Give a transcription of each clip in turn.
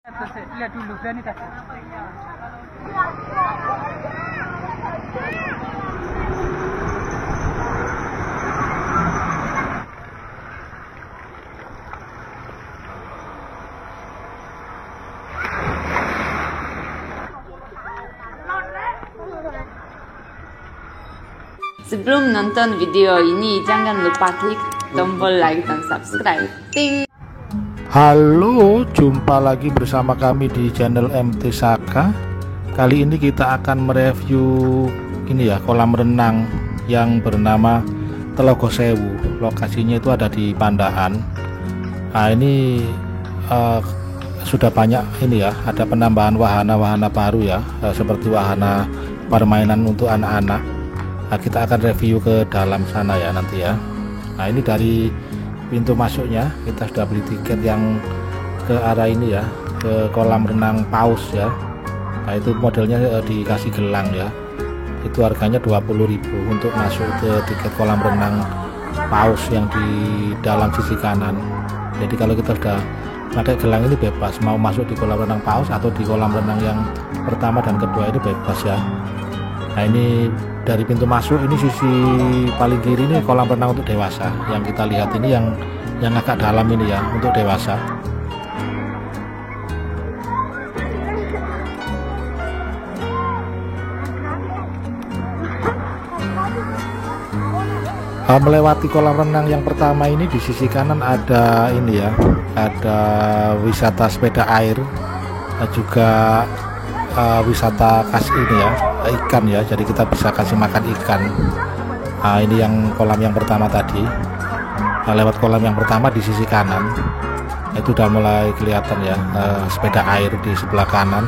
Lihat dulu, berani tak? Sebelum nonton video ini, jangan lupa klik tombol like dan subscribe. Ting! Halo, jumpa lagi bersama kami di channel MT Saka. Kali ini kita akan mereview ini ya, kolam renang yang bernama Telogo Sewu. Lokasinya itu ada di Pandahan. Nah, ini sudah banyak ini ya, ada penambahan wahana-wahana baru ya, seperti wahana permainan untuk anak-anak. Nah, kita akan review ke dalam sana ya nanti ya. Nah, ini dari pintu masuknya kita sudah beli tiket yang ke arah ini ya, ke kolam renang paus ya. Nah, itu modelnya dikasih gelang ya. Itu harganya 20.000 untuk masuk ke tiket kolam renang paus yang di dalam sisi kanan. Jadi kalau kita sudah pakai gelang ini bebas mau masuk di kolam renang paus atau di kolam renang yang pertama dan kedua ini bebas ya. Nah, ini dari pintu masuk ini sisi paling kiri ini kolam renang untuk dewasa. Yang kita lihat ini yang agak dalam ini ya, untuk dewasa. Melewati kolam renang yang pertama ini di sisi kanan ada ini ya, ada wisata sepeda air, juga wisata kasih ini ya, ikan ya, jadi kita bisa kasih makan ikan. Nah, ini yang kolam yang pertama tadi. Nah, lewat kolam yang pertama di sisi kanan itu udah mulai kelihatan ya, sepeda air di sebelah kanan.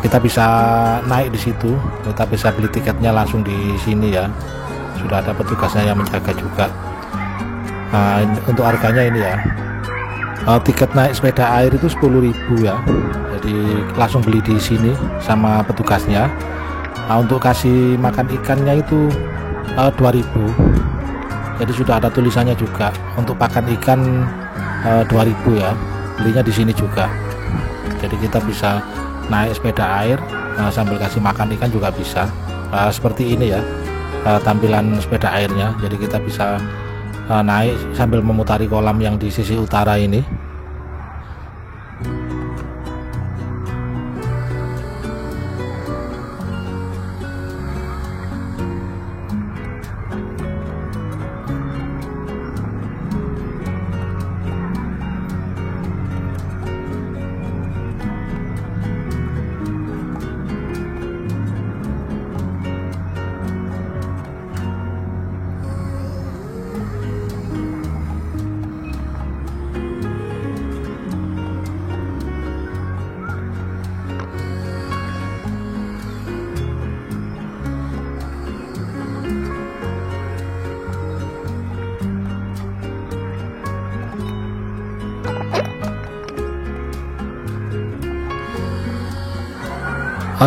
Kita bisa naik di situ, kita bisa beli tiketnya langsung di sini ya, sudah ada petugasnya yang menjaga juga. Nah, untuk harganya ini ya, tiket naik sepeda air itu 10.000 ya, jadi langsung beli di sini sama petugasnya. Nah, untuk kasih makan ikannya itu 2.000, jadi sudah ada tulisannya juga untuk pakan ikan 2.000 ya, belinya di sini juga. Jadi kita bisa naik sepeda air sambil kasih makan ikan juga bisa. Seperti ini ya tampilan sepeda airnya, jadi kita bisa naik sambil memutari kolam yang di sisi utara ini.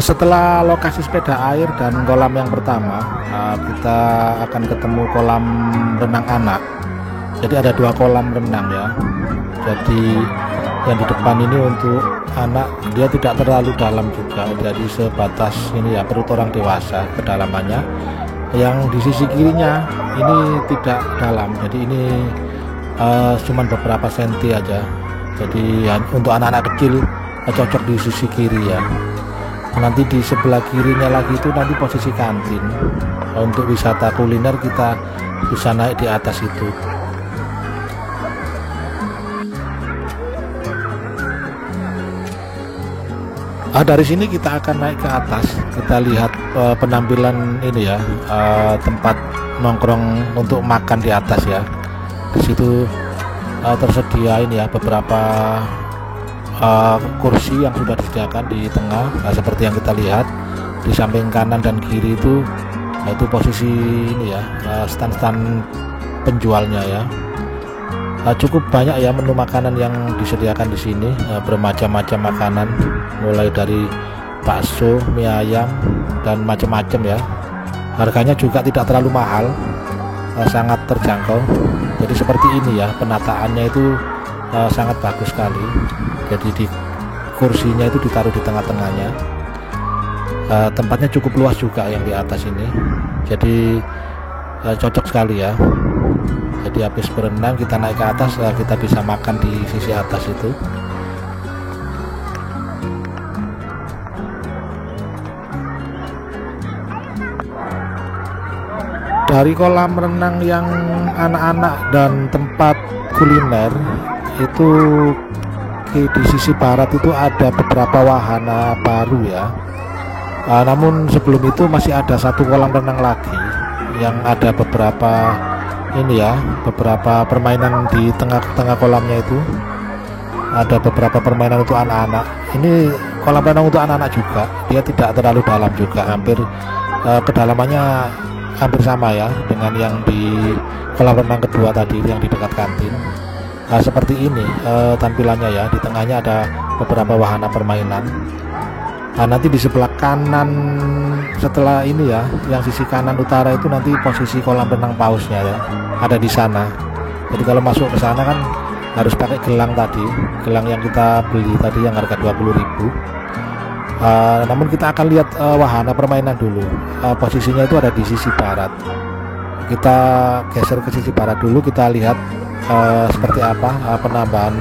Setelah lokasi sepeda air dan kolam yang pertama, kita akan ketemu kolam renang anak. Jadi ada 2 kolam renang ya. Jadi yang di depan ini untuk anak, dia tidak terlalu dalam juga, jadi sebatas ini ya, perut orang dewasa kedalamannya. Yang di sisi kirinya ini tidak dalam, jadi ini cuman beberapa senti aja. Jadi untuk anak-anak kecil cocok di sisi kiri ya. Nanti di sebelah kirinya lagi itu nanti posisi kantin. Untuk wisata kuliner kita bisa naik di atas itu. Dari sini kita akan naik ke atas. Kita lihat penampilan ini ya, tempat nongkrong untuk makan di atas ya. Di situ tersedia ini ya beberapa kursi yang sudah disediakan di tengah. Nah, seperti yang kita lihat di samping kanan dan kiri itu, itu posisi ini ya, stand-stand penjualnya ya. Cukup banyak ya menu makanan yang disediakan di sini, bermacam-macam makanan, mulai dari bakso, mie ayam dan macam-macam ya. Harganya juga tidak terlalu mahal, sangat terjangkau. Jadi seperti ini ya penataannya itu, sangat bagus sekali. Jadi di kursinya itu ditaruh di tengah-tengahnya. Tempatnya cukup luas juga yang di atas ini, jadi cocok sekali ya. Jadi habis berenang kita naik ke atas, kita bisa makan di sisi atas itu. Dari kolam renang yang anak-anak dan tempat kuliner itu di sisi barat itu ada beberapa wahana baru ya. Namun sebelum itu masih ada satu kolam renang lagi yang ada beberapa permainan di tengah-tengah kolamnya itu. Ada beberapa permainan untuk anak-anak. Ini kolam renang untuk anak-anak juga. Dia tidak terlalu dalam juga, hampir kedalamannya hampir sama ya dengan yang di kolam renang kedua tadi yang di dekat kantin. Seperti ini tampilannya ya. Di tengahnya ada beberapa wahana permainan. Nanti di sebelah kanan setelah ini ya, yang sisi kanan utara itu nanti posisi kolam renang pausnya ya, ada di sana. Jadi kalau masuk ke sana kan harus pakai gelang tadi, gelang yang kita beli tadi yang harga 20.000. Namun kita akan lihat wahana permainan dulu. Posisinya itu ada di sisi barat. Kita geser ke sisi barat dulu, kita lihat seperti apa penambahan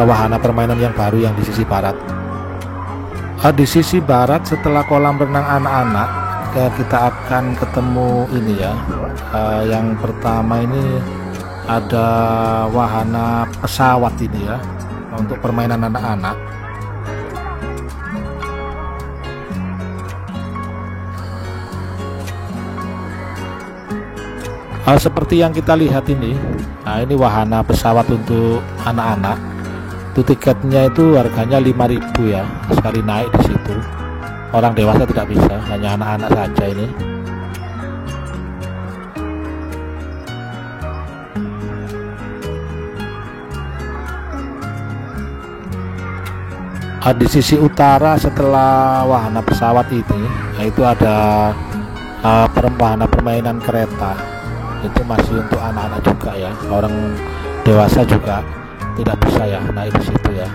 wahana permainan yang baru yang di sisi barat. Di sisi barat setelah kolam renang anak-anak kita akan ketemu ini ya. Yang pertama ini ada wahana pesawat ini ya, untuk permainan anak-anak. Seperti yang kita lihat ini, ini wahana pesawat untuk anak-anak. Itu tiketnya itu harganya 5.000 ya, sekali naik di situ. Orang dewasa tidak bisa, hanya anak-anak saja ini. Di sisi utara setelah wahana pesawat ini, itu ada wahana permainan kereta. Itu masih untuk anak-anak juga ya, orang dewasa juga tidak bisa ya naik di situ ya.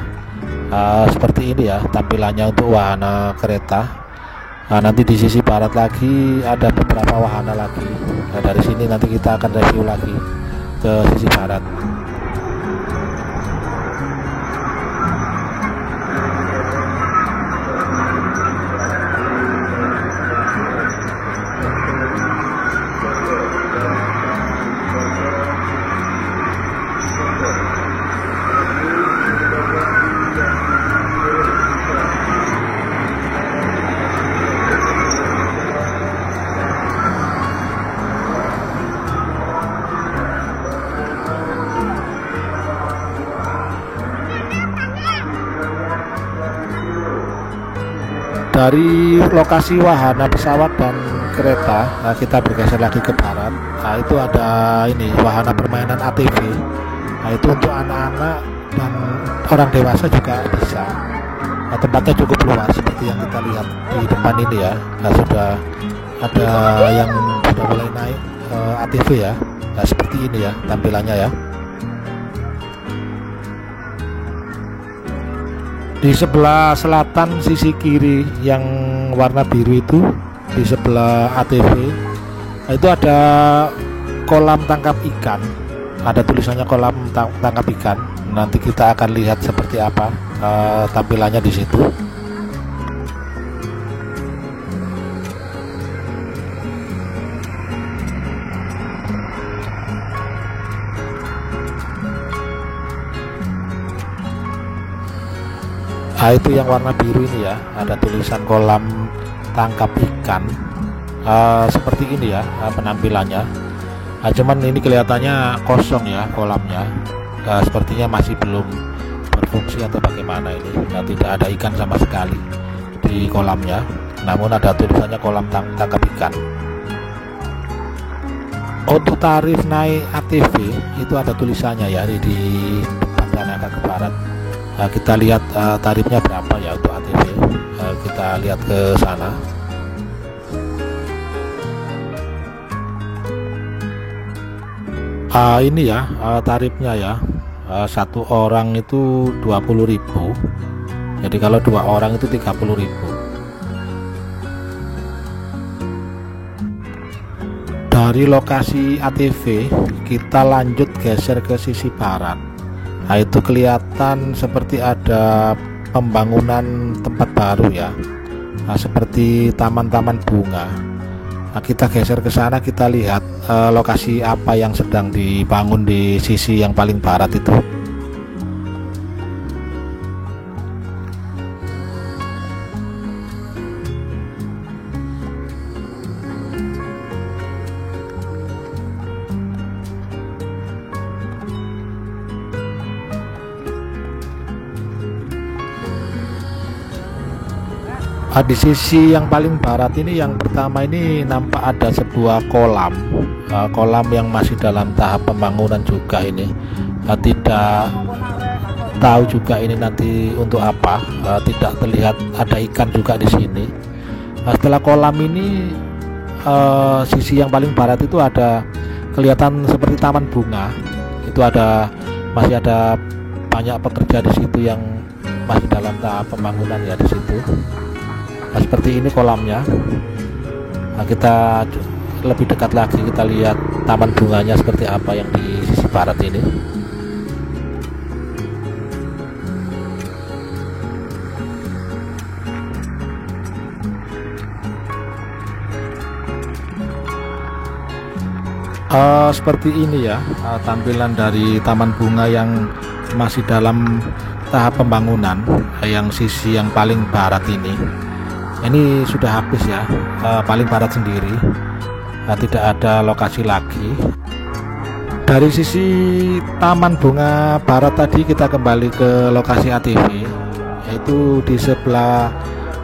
Seperti ini ya tampilannya untuk wahana kereta. Nanti di sisi barat lagi ada beberapa wahana lagi. Dari sini nanti kita akan review lagi ke sisi barat. Dari lokasi wahana pesawat dan kereta, kita bergeser lagi ke barat. Itu ada ini wahana permainan ATV. Itu untuk anak-anak dan orang dewasa juga bisa. Tempatnya cukup luas seperti yang kita lihat di depan ini ya. Sudah ada yang sudah mulai naik ATV ya. Seperti ini ya tampilannya ya. Di sebelah selatan sisi kiri yang warna biru itu, di sebelah ATV itu ada kolam tangkap ikan. Ada tulisannya kolam tangkap ikan. Nanti kita akan lihat seperti apa tampilannya di situ. Itu yang warna biru ini ya, ada tulisan kolam tangkap ikan. Seperti ini ya penampilannya. Cuman ini kelihatannya kosong ya kolamnya. Sepertinya masih belum berfungsi atau bagaimana ini. Tidak ada ikan sama sekali di kolamnya. Namun ada tulisannya kolam tangkap ikan. Untuk tarif naik ATV itu ada tulisannya ya di depan sana ke barat. Kita lihat tarifnya berapa ya untuk ATV. Kita lihat ke sana. Ini ya tarifnya ya. satu orang itu 20.000. Jadi kalau 2 orang itu 30.000. Dari lokasi ATV kita lanjut geser ke sisi barat. Nah, itu kelihatan seperti ada pembangunan tempat baru ya. Nah, seperti taman-taman bunga. Nah, kita geser ke sana, kita lihat lokasi apa yang sedang dibangun di sisi yang paling barat itu. Di sisi yang paling barat ini, yang pertama ini nampak ada sebuah kolam yang masih dalam tahap pembangunan juga ini. Tidak tahu juga ini nanti untuk apa. Tidak terlihat ada ikan juga di sini. Setelah kolam ini, sisi yang paling barat itu ada kelihatan seperti taman bunga. Itu masih ada banyak pekerja di situ yang masih dalam tahap pembangunan ya di situ. Nah, seperti ini kolamnya. Nah, kita lebih dekat lagi, kita lihat taman bunganya seperti apa yang di sisi barat ini. Seperti ini ya tampilan dari taman bunga yang masih dalam tahap pembangunan, yang sisi yang paling barat ini. Ini sudah habis ya, paling barat sendiri, tidak ada lokasi lagi. Dari sisi taman bunga barat tadi kita kembali ke lokasi ATV, yaitu di sebelah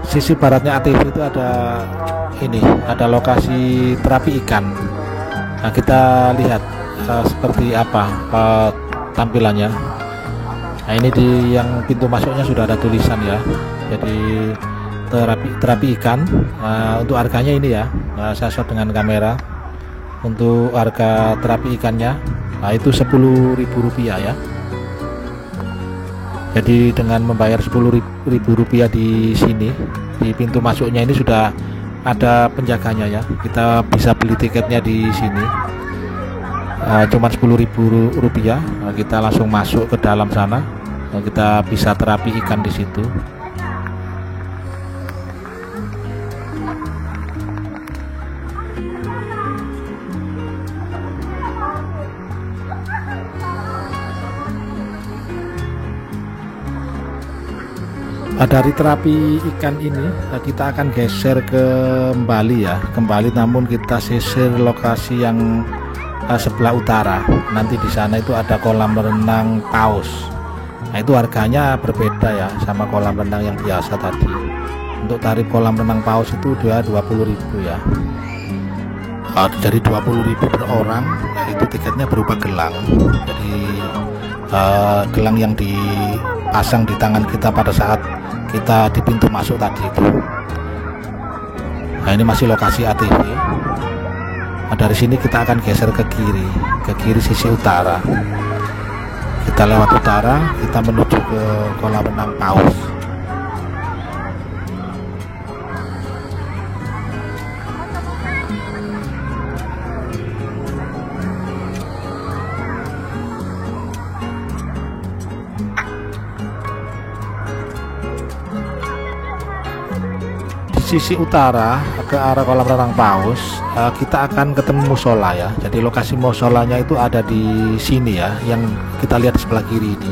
sisi baratnya ATV itu ada lokasi terapi ikan. Nah, kita lihat seperti apa tampilannya. Nah, ini di yang pintu masuknya sudah ada tulisan ya, jadi terapi ikan. Untuk harganya ini ya, saya shot dengan kamera. Untuk harga terapi ikannya, itu Rp10.000 ya. Jadi dengan membayar Rp10.000 di sini, di pintu masuknya ini sudah ada penjaganya ya. Kita bisa beli tiketnya di sini, cuma Rp10.000. Kita langsung masuk ke dalam sana, kita bisa terapi ikan di situ. Dari terapi ikan ini kita akan geser kembali namun kita sisir lokasi yang sebelah utara. Nanti di sana itu ada kolam renang paus. Nah, itu harganya berbeda ya sama kolam renang yang biasa tadi. Untuk tarif kolam renang paus itu dia Rp20.000 ya. Jadi Rp20.000 per orang. Nah, itu tiketnya berupa gelang. Jadi gelang yang dipasang di tangan kita pada saat kita di pintu masuk tadi itu. Nah, ini masih lokasi ATV. Nah, dari sini kita akan geser ke kiri sisi utara. Kita lewat utara, kita menuju ke kolam renang paus. Sisi utara ke arah kolam renang paus, kita akan ketemu musola ya. Jadi lokasi musolanya itu ada di sini ya, yang kita lihat di sebelah kiri ini.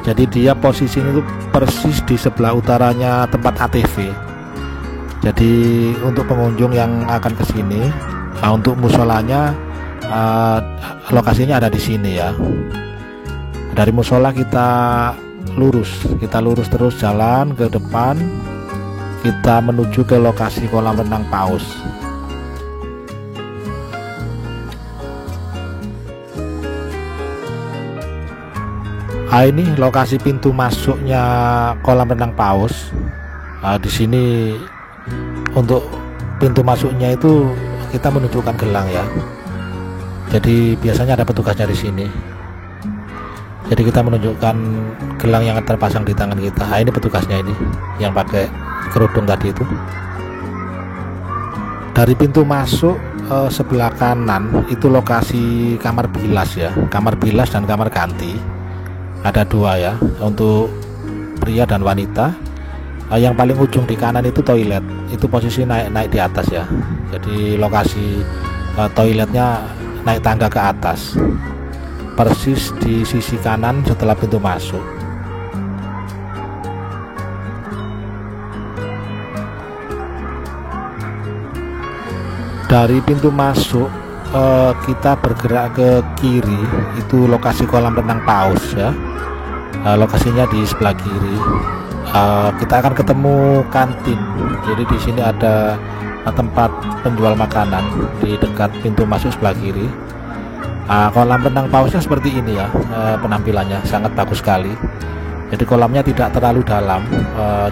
Jadi dia posisinya itu persis di sebelah utaranya tempat ATV. Jadi untuk pengunjung yang akan ke sini, untuk musolanya lokasinya ada di sini ya. Dari musola kita lurus terus jalan ke depan. Kita menuju ke lokasi kolam renang paus. Ini lokasi pintu masuknya kolam renang paus. Di sini untuk pintu masuknya itu kita menunjukkan gelang ya. Jadi biasanya ada petugasnya di sini. Jadi kita menunjukkan gelang yang terpasang di tangan kita. Nah, ini petugasnya ini yang pakai kerudung tadi itu. Dari pintu masuk sebelah kanan itu lokasi kamar bilas ya, kamar bilas dan kamar ganti. Ada dua ya, untuk pria dan wanita. Yang paling ujung di kanan itu toilet, itu posisi naik di atas ya. Jadi lokasi toiletnya naik tangga ke atas, persis di sisi kanan setelah pintu masuk. Dari pintu masuk kita bergerak ke kiri, itu lokasi kolam renang paus ya. Lokasinya di sebelah kiri. Kita akan ketemu kantin. Jadi di sini ada tempat penjual makanan di dekat pintu masuk sebelah kiri. Kolam renang pausnya seperti ini ya, penampilannya sangat bagus sekali. Jadi kolamnya tidak terlalu dalam,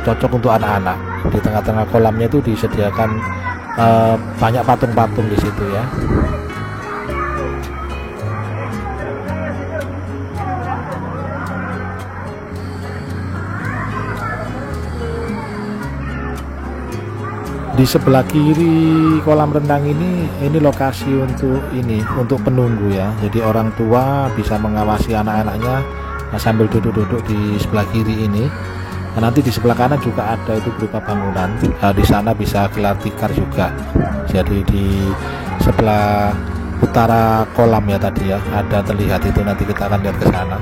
cocok untuk anak-anak. Di tengah-tengah kolamnya itu disediakan banyak patung-patung di situ ya. Di sebelah kiri kolam renang ini lokasi untuk penunggu ya. Jadi orang tua bisa mengawasi anak-anaknya sambil duduk-duduk di sebelah kiri ini. Nah, nanti di sebelah kanan juga ada itu berupa bangunan. Di sana bisa gelar tikar juga. Jadi di sebelah utara kolam ya tadi ya, ada terlihat itu, nanti kita akan lihat ke sana.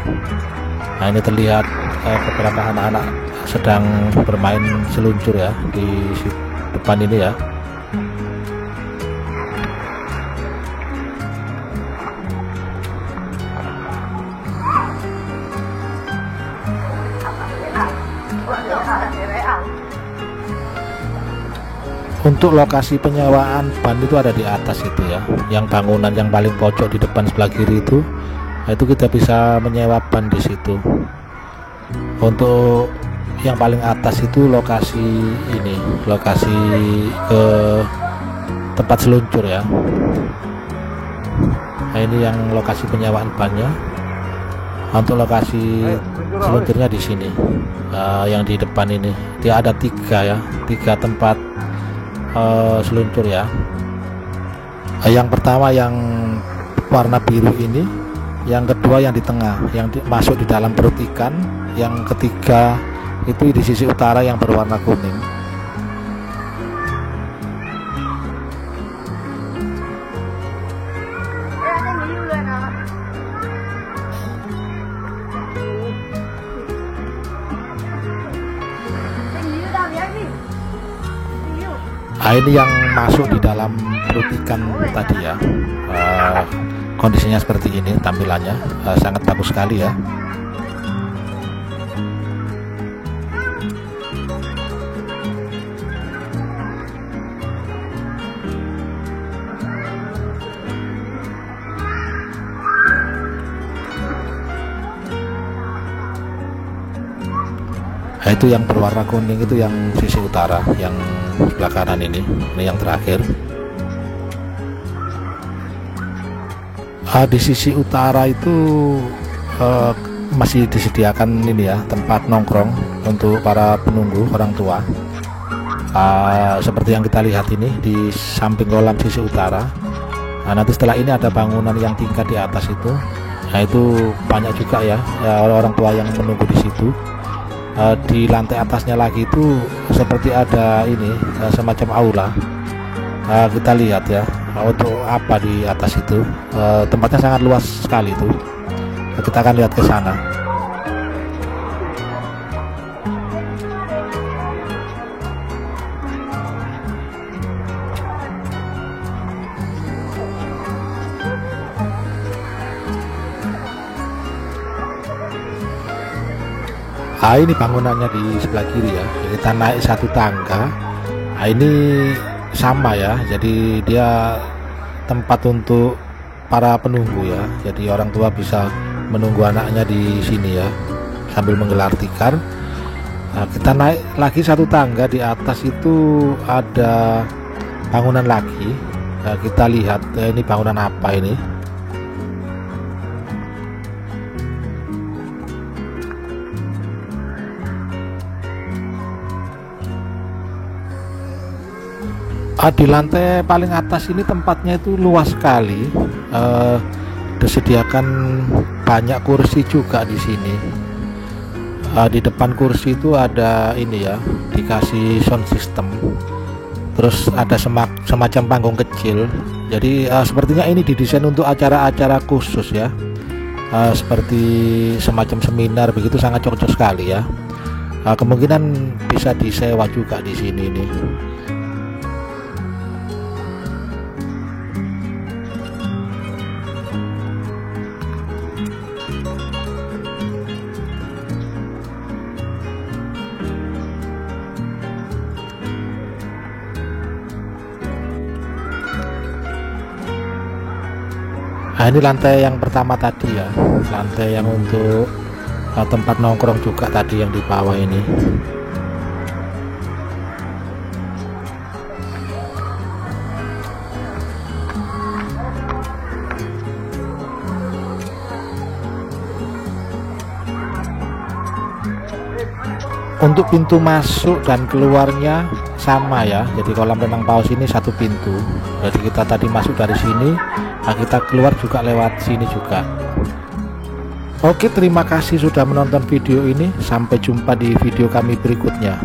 Nah, ini terlihat beberapa anak-anak sedang bermain seluncur ya di depan ini ya. Untuk lokasi penyewaan ban itu ada di atas itu ya, yang bangunan yang paling pojok di depan sebelah kiri itu kita bisa menyewa ban di situ. Untuk yang paling atas itu lokasi ke tempat seluncur ya. Nah, ini yang lokasi penyewaan bannya. Untuk lokasi seluncurnya di sini, yang di depan ini dia ada tiga tempat seluncur ya. Yang pertama yang warna biru ini, yang kedua yang di tengah yang masuk di dalam perut ikan, yang ketiga itu di sisi utara yang berwarna kuning. Nah, ini yang masuk di dalam perut ikan tadi ya. Kondisinya seperti ini tampilannya, sangat bagus sekali ya. Nah, itu yang berwarna kuning itu yang sisi utara, yang sebelah kanan ini yang terakhir. Di sisi utara itu masih disediakan ini ya, tempat nongkrong untuk para penunggu orang tua. Seperti yang kita lihat ini di samping kolam sisi utara. Nah, nanti setelah ini ada bangunan yang tingkat di atas itu. Nah, itu banyak juga ya orang tua yang menunggu di situ. Di lantai atasnya lagi itu seperti ada ini semacam aula. Kita lihat ya, untuk apa di atas itu, tempatnya sangat luas sekali itu. Kita akan lihat ke sana. Ini bangunannya di sebelah kiri ya. Kita naik satu tangga. Ini sama ya. Jadi dia tempat untuk para penunggu ya. Jadi orang tua bisa menunggu anaknya di sini ya, sambil menggelar tikar. Kita naik lagi satu tangga, di atas itu ada bangunan lagi. Kita lihat ini bangunan apa ini. Di lantai paling atas ini tempatnya itu luas sekali, disediakan banyak kursi juga di sini. Di depan kursi itu ada ini ya, dikasih sound system, terus ada semacam panggung kecil. Jadi sepertinya ini didesain untuk acara-acara khusus ya, seperti semacam seminar begitu, sangat cocok sekali ya. Kemungkinan bisa disewa juga di sini nih. Nah, ini lantai yang pertama tadi ya, lantai yang untuk tempat nongkrong juga tadi yang di bawah ini. Untuk pintu masuk dan keluarnya sama ya, jadi kolam renang paus ini satu pintu. Jadi kita tadi masuk dari sini, nah kita keluar juga lewat sini juga. Oke, terima kasih sudah menonton video ini. Sampai jumpa di video kami berikutnya.